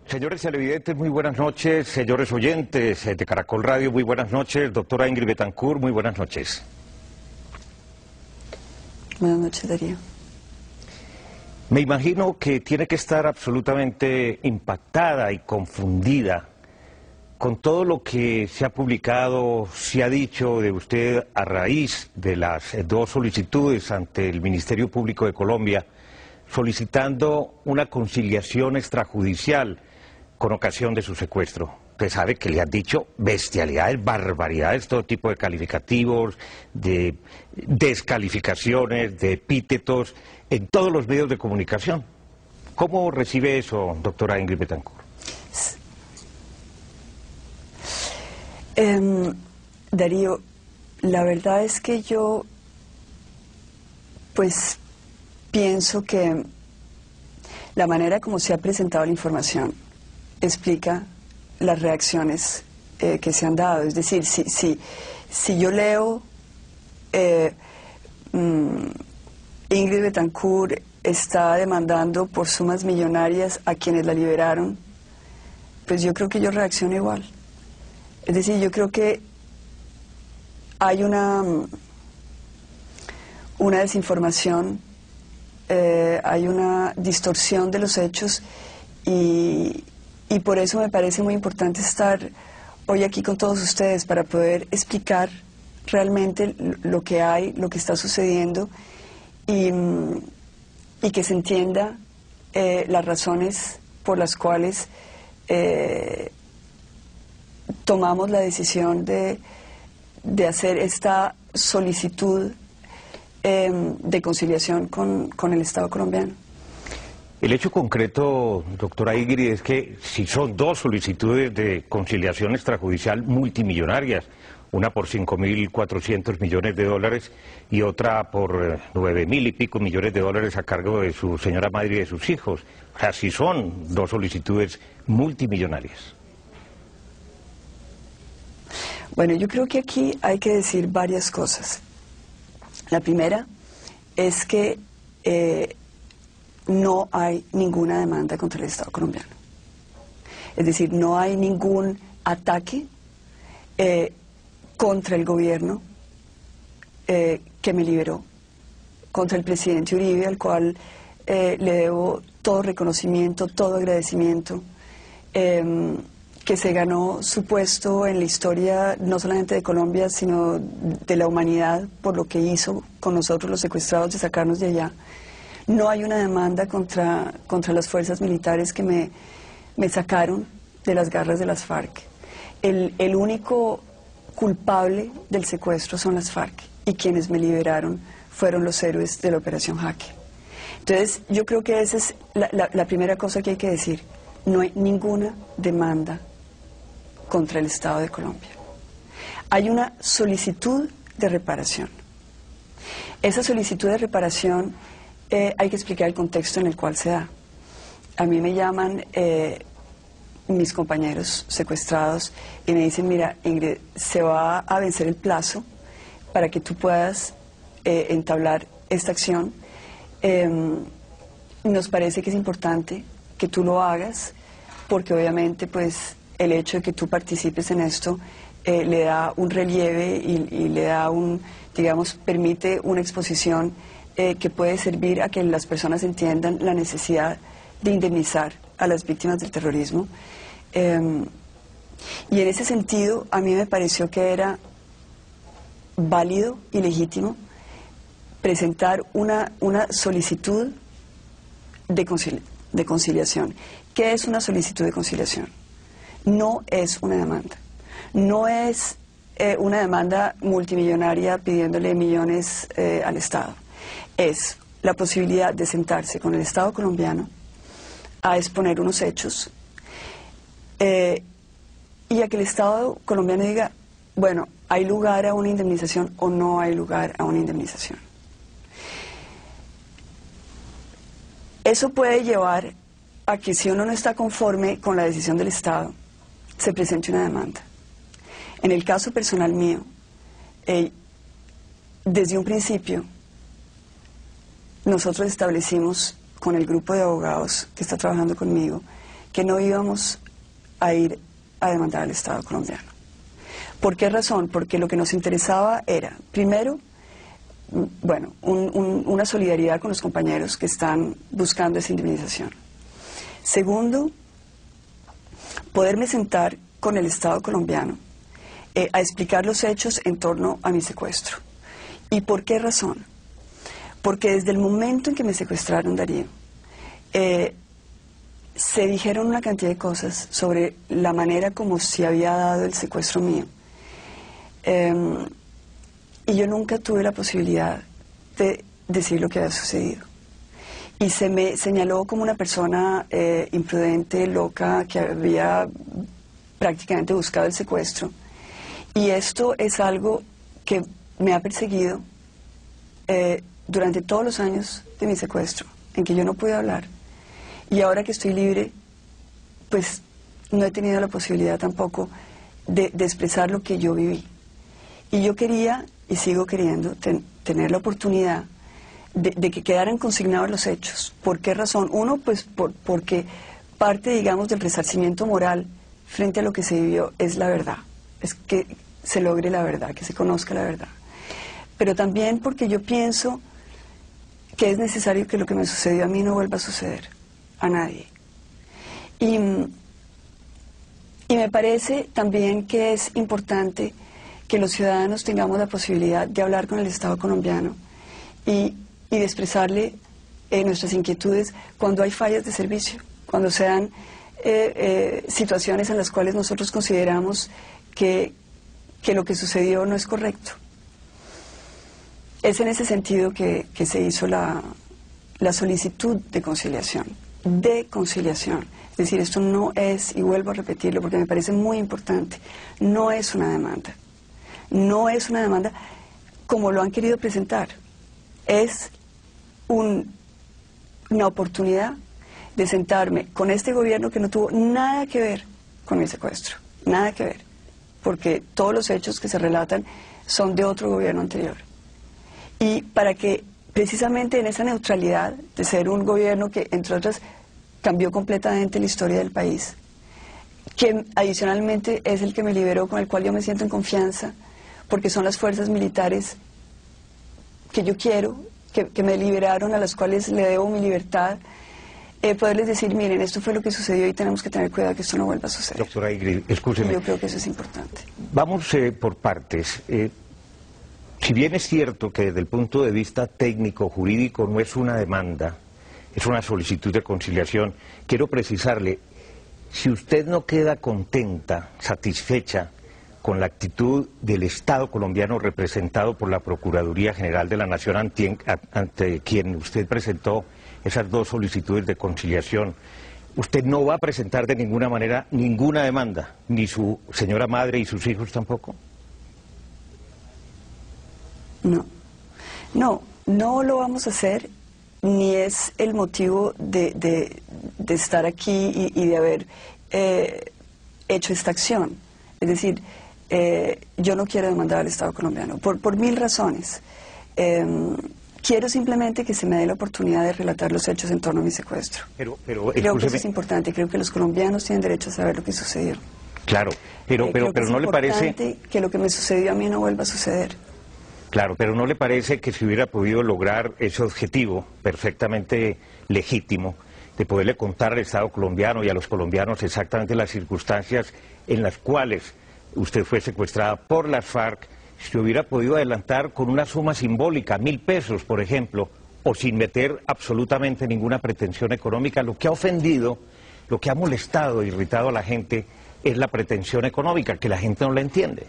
Señores televidentes, muy buenas noches. Señores oyentes de Caracol Radio, muy buenas noches. Doctora Ingrid Betancourt, muy buenas noches. Buenas noches, Darío. Me imagino que tiene que estar absolutamente impactada y confundida con todo lo que se ha publicado, se ha dicho de usted a raíz de las dos solicitudes ante el Ministerio Público de Colombia, solicitando una conciliación extrajudicial con ocasión de su secuestro. Usted sabe que le han dicho bestialidades, barbaridades, todo tipo de calificativos, de descalificaciones, de epítetos, en todos los medios de comunicación. ¿Cómo recibe eso, doctora Ingrid Betancourt? Darío, la verdad es que yo, pues, pienso que la manera como se ha presentado la información explica las reacciones que se han dado. Es decir, si yo leo Ingrid Betancourt está demandando por sumas millonarias a quienes la liberaron, pues yo creo que yo reacciono igual. Es decir, yo creo que hay una desinformación, hay una distorsión de los hechos y por eso me parece muy importante estar hoy aquí con todos ustedes para poder explicar realmente lo que hay, lo que está sucediendo y que se entienda las razones por las cuales tomamos la decisión de hacer esta solicitud de conciliación con el Estado colombiano. El hecho concreto, doctora Ingrid, es que si son dos solicitudes de conciliación extrajudicial multimillonarias, una por 5.400 millones de dólares y otra por 9.000 y pico millones de dólares a cargo de su señora madre y de sus hijos. O sea, si son dos solicitudes multimillonarias. Bueno, yo creo que aquí hay que decir varias cosas. La primera es que no hay ninguna demanda contra el Estado colombiano. Es decir, no hay ningún ataque contra el gobierno que me liberó, contra el presidente Uribe, al cual le debo todo reconocimiento, todo agradecimiento, que se ganó su puesto en la historia no solamente de Colombia, sino de la humanidad por lo que hizo con nosotros los secuestrados de sacarnos de allá. No hay una demanda contra las fuerzas militares que me sacaron de las garras de las FARC. El único culpable del secuestro son las FARC y quienes me liberaron fueron los héroes de la Operación Jaque. Entonces, yo creo que esa es la primera cosa que hay que decir. No hay ninguna demanda contra el Estado de Colombia. Hay una solicitud de reparación. Esa solicitud de reparación hay que explicar el contexto en el cual se da. A mí me llaman mis compañeros secuestrados y me dicen, mira, Ingrid, se va a vencer el plazo para que tú puedas entablar esta acción. Nos parece que es importante que tú lo hagas porque obviamente pues el hecho de que tú participes en esto le da un relieve y le da digamos, permite una exposición que puede servir a que las personas entiendan la necesidad de indemnizar a las víctimas del terrorismo. Y en ese sentido, a mí me pareció que era válido y legítimo presentar una solicitud de conciliación. ¿Qué es una solicitud de conciliación? No es una demanda. No es una demanda multimillonaria pidiéndole millones al Estado. Es la posibilidad de sentarse con el Estado colombiano a exponer unos hechos y a que el Estado colombiano diga, bueno, ¿hay lugar a una indemnización o no hay lugar a una indemnización? Eso puede llevar a que si uno no está conforme con la decisión del Estado, se presente una demanda. En el caso personal mío, desde un principio, nosotros establecimos con el grupo de abogados que está trabajando conmigo que no íbamos a ir a demandar al Estado colombiano. ¿Por qué razón? Porque lo que nos interesaba era, primero, bueno, una solidaridad con los compañeros que están buscando esa indemnización. Segundo, poderme sentar con el Estado colombiano a explicar los hechos en torno a mi secuestro. ¿Y por qué razón? Porque desde el momento en que me secuestraron, Darío, se dijeron una cantidad de cosas sobre la manera como se había dado el secuestro mío. Y yo nunca tuve la posibilidad de decir lo que había sucedido. Y se me señaló como una persona imprudente, loca, que había prácticamente buscado el secuestro. Y esto es algo que me ha perseguido durante todos los años de mi secuestro, en que yo no pude hablar. Y ahora que estoy libre, pues no he tenido la posibilidad tampoco de expresar lo que yo viví. Y yo quería, y sigo queriendo, tener la oportunidad de que quedaran consignados los hechos. ¿Por qué razón? Uno, pues porque parte, digamos, del resarcimiento moral frente a lo que se vivió es la verdad. Es que se logre la verdad, que se conozca la verdad. Pero también porque yo pienso que es necesario que lo que me sucedió a mí no vuelva a suceder a nadie. Y me parece también que es importante que los ciudadanos tengamos la posibilidad de hablar con el Estado colombiano y de expresarle nuestras inquietudes cuando hay fallas de servicio, cuando se dan situaciones en las cuales nosotros consideramos que lo que sucedió no es correcto. Es en ese sentido que se hizo la solicitud de conciliación. Es decir, esto no es, y vuelvo a repetirlo porque me parece muy importante, no es una demanda. No es una demanda como lo han querido presentar. Es una oportunidad de sentarme con este gobierno que no tuvo nada que ver con mi secuestro. Nada que ver. Porque todos los hechos que se relatan son de otro gobierno anterior. Y para que precisamente en esa neutralidad de ser un gobierno que, entre otras, cambió completamente la historia del país, que adicionalmente es el que me liberó, con el cual yo me siento en confianza, porque son las fuerzas militares que yo quiero, que me liberaron, a las cuales le debo mi libertad, poderles decir, miren, esto fue lo que sucedió y tenemos que tener cuidado que esto no vuelva a suceder. Doctora Ingrid, escúcheme. Y yo creo que eso es importante. Vamos por partes. Si bien es cierto que desde el punto de vista técnico, jurídico, no es una demanda, es una solicitud de conciliación, quiero precisarle, si usted no queda contenta, satisfecha con la actitud del Estado colombiano representado por la Procuraduría General de la Nación ante quien usted presentó esas dos solicitudes de conciliación, usted no va a presentar de ninguna manera ninguna demanda, ni su señora madre y sus hijos tampoco. No lo vamos a hacer, ni es el motivo de estar aquí y de haber hecho esta acción. Es decir, yo no quiero demandar al Estado colombiano, por mil razones. Quiero simplemente que se me dé la oportunidad de relatar los hechos en torno a mi secuestro. Pero creo que eso es importante, creo que los colombianos tienen derecho a saber lo que sucedió. Claro, pero ¿no le parece que lo que me sucedió a mí no vuelva a suceder? Claro, pero ¿no le parece que se hubiera podido lograr ese objetivo perfectamente legítimo de poderle contar al Estado colombiano y a los colombianos exactamente las circunstancias en las cuales usted fue secuestrada por las FARC, se hubiera podido adelantar con una suma simbólica, 1.000 pesos, por ejemplo, o sin meter absolutamente ninguna pretensión económica? Lo que ha ofendido, lo que ha molestado e irritado a la gente es la pretensión económica, que la gente no la entiende.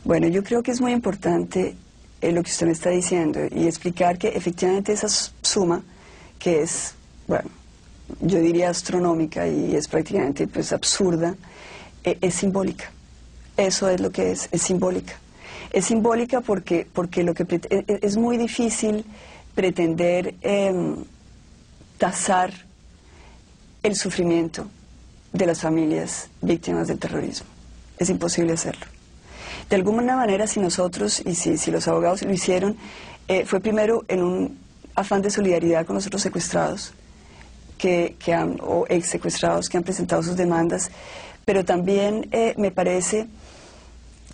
Bueno, yo creo que es muy importante lo que usted me está diciendo y explicar que efectivamente esa suma, que es, bueno, yo diría astronómica y es prácticamente pues absurda, es simbólica. Eso es lo que es simbólica. Es simbólica porque lo que es muy difícil pretender tasar el sufrimiento de las familias víctimas del terrorismo. Es imposible hacerlo. De alguna manera, si nosotros, y si los abogados lo hicieron, fue primero en un afán de solidaridad con los otros secuestrados, o ex secuestrados que han presentado sus demandas, pero también me parece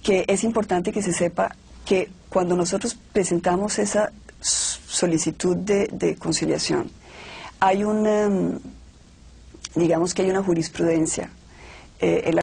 que es importante que se sepa que cuando nosotros presentamos esa solicitud de conciliación, hay digamos que hay una jurisprudencia en la